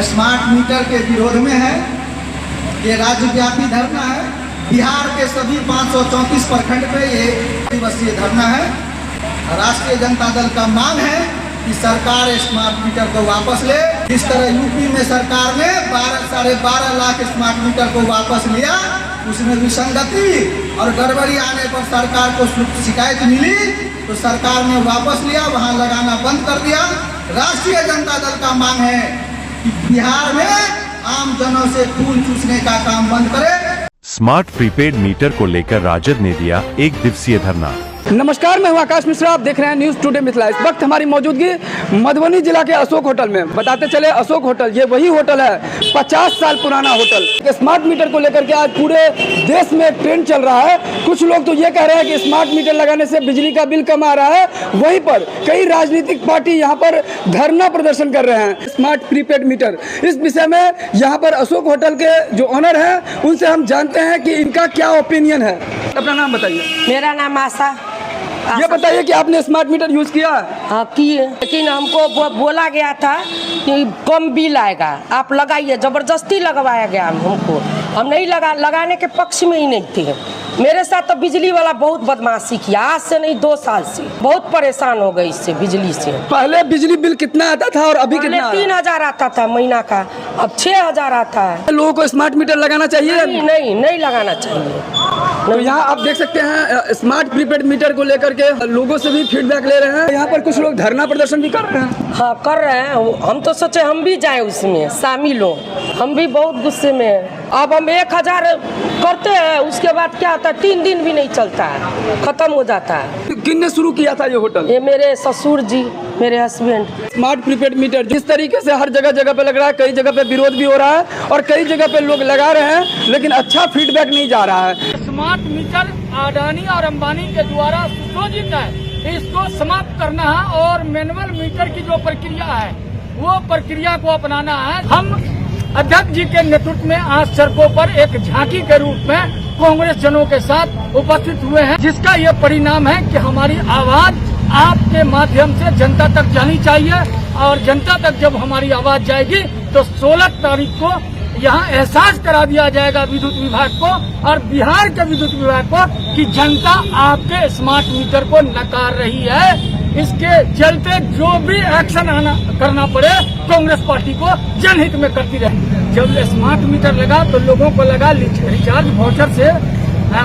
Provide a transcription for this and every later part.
Smart meter के विरोध में है। ये राज्यव्यापी धरना है। बिहार के सभी 534 प्रखंड पे ये दिवसीय धरना है। राष्ट्रीय जनता दल का मांग है कि सरकार स्मार्ट मीटर को वापस ले। जिस तरह यूपी में सरकार ने 12.5 लाख स्मार्ट मीटर को वापस लिया, उसमें विसंगति और गड़बड़ी आने पर सरकार को शिकायत मिली तो सरकार ने वापस लिया, वहां लगाना बंद कर दिया। राष्ट्रीय जनता दल का मांग है कि बिहार में आम जनों से खून चूसने का काम बंद करे। स्मार्ट प्रीपेड मीटर को लेकर राजद ने दिया 1 दिवसीय धरना। नमस्कार, मैं हूं आकाश मिश्रा, आप देख रहे हैं न्यूज़ टुडे मिथिला। इस वक्त हमारी मौजूदगी मधुबनी जिला के अशोक होटल में। बताते चले अशोक होटल ये वही होटल है, 50 साल पुराना होटल। स्मार्ट मीटर को लेकर के आज पूरे देश में एक ट्रेंड चल रहा है। कुछ लोग तो ये कह रहे हैं कि स्मार्ट मीटर लगाने से बिजली का बिल कम आ रहा है, वहीं पर कई राजनीतिक पार्टी यहाँ पर धरना प्रदर्शन कर रहे हैं स्मार्ट प्रीपेड मीटर। इस विषय में यहाँ पर अशोक होटल के जो ऑनर है उनसे हम जानते हैं कि इनका क्या ओपिनियन है। अपना नाम बताइए। मेरा नाम आशा। ये बताइए कि आपने स्मार्ट मीटर यूज किया? हाँ किए, लेकिन हमको बोला गया था कि कम बिल आएगा, आप लगाइए। जबरदस्ती लगवाया गया हमको। हम नहीं लगाने के पक्ष में ही नहीं थे। मेरे साथ तो बिजली वाला बहुत बदमाशी किया। आज से नहीं 2 साल से बहुत परेशान हो गई इससे, बिजली से। पहले बिजली बिल कितना आता था और अभी कितना? 3000 आता था महीना का, अब 6000 आता है। लोगों को स्मार्ट मीटर लगाना चाहिए? नहीं लगाना चाहिए। तो यहाँ आप देख सकते हैं स्मार्ट प्रीपेड मीटर को लेकर के लोगों से भी फीडबैक ले रहे हैं। यहाँ पर कुछ लोग धरना प्रदर्शन भी कर रहे हैं। हाँ कर रहे हैं। हम तो सोचे हम भी जाएं उसमें शामिल हो। हम भी बहुत गुस्से में हैं। अब हम 1000 करते हैं, उसके बाद क्या होता है 3 दिन भी नहीं चलता है, खत्म हो जाता है। किसने शुरू किया था ये होटल? ये मेरे ससुर जी, मेरे हस्बैंड। स्मार्ट प्रीपेड मीटर जिस तरीके से हर जगह पे लग रहा है, कई जगह पे विरोध भी हो रहा है और कई जगह पे लोग लगा रहे हैं, लेकिन अच्छा फीडबैक नहीं जा रहा है। स्मार्ट मीटर अडानी और अंबानी के द्वारा सुशोभित है, इसको समाप्त करना है और मैनुअल मीटर की जो प्रक्रिया है वो प्रक्रिया को अपनाना है। हम अध्यक्ष जी के नेतृत्व में आज सड़कों पर एक झांकी के रूप में कांग्रेस जनों के साथ उपस्थित हुए हैं, जिसका ये परिणाम है कि हमारी आवाज आपके माध्यम से जनता तक जानी चाहिए और जनता तक जब हमारी आवाज जाएगी तो 16 तारीख को यहाँ एहसास करा दिया जाएगा विद्युत विभाग को और बिहार के विद्युत विभाग को कि जनता आपके स्मार्ट मीटर को नकार रही है। इसके चलते जो भी एक्शन करना पड़े कांग्रेस पार्टी को जनहित में करती रहे। जब स्मार्ट मीटर लगा तो लोगों को लगा रिचार्ज वाउचर से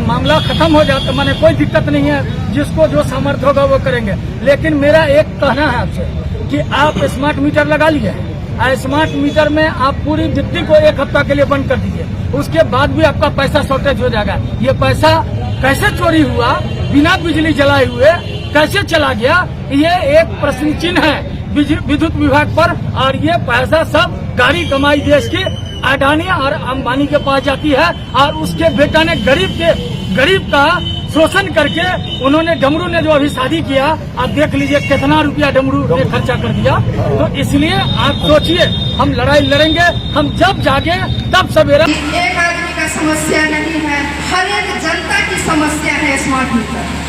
मामला खत्म हो जाता, माने कोई दिक्कत नहीं है, जिसको जो सामर्थ्य होगा वो करेंगे। लेकिन मेरा एक कहना है आपसे कि आप स्मार्ट मीटर लगा लिए, स्मार्ट मीटर में आप पूरी बिजली को 1 हफ्ता के लिए बंद कर दीजिए, उसके बाद भी आपका पैसा शॉर्टेज हो जाएगा। ये पैसा कैसे चोरी हुआ, बिना बिजली जलाए हुए कैसे चला गया, ये एक प्रश्न चिन्ह है विद्युत विभाग पर। और ये पैसा सब गाड़ी कमाई देश की अडानी और अंबानी के पास जाती है और उसके बेटा ने गरीब का शोषण करके उन्होंने डमरू ने जो अभी शादी किया, आप देख लीजिए कितना रुपया डमरू ने खर्चा कर दिया। तो इसलिए आप सोचिए, हम लड़ाई लड़ेंगे, हम जब जागे तब सवेरा। एक आदमी का समस्या नहीं है, हर एक जनता की समस्या है स्मार्ट मीटर।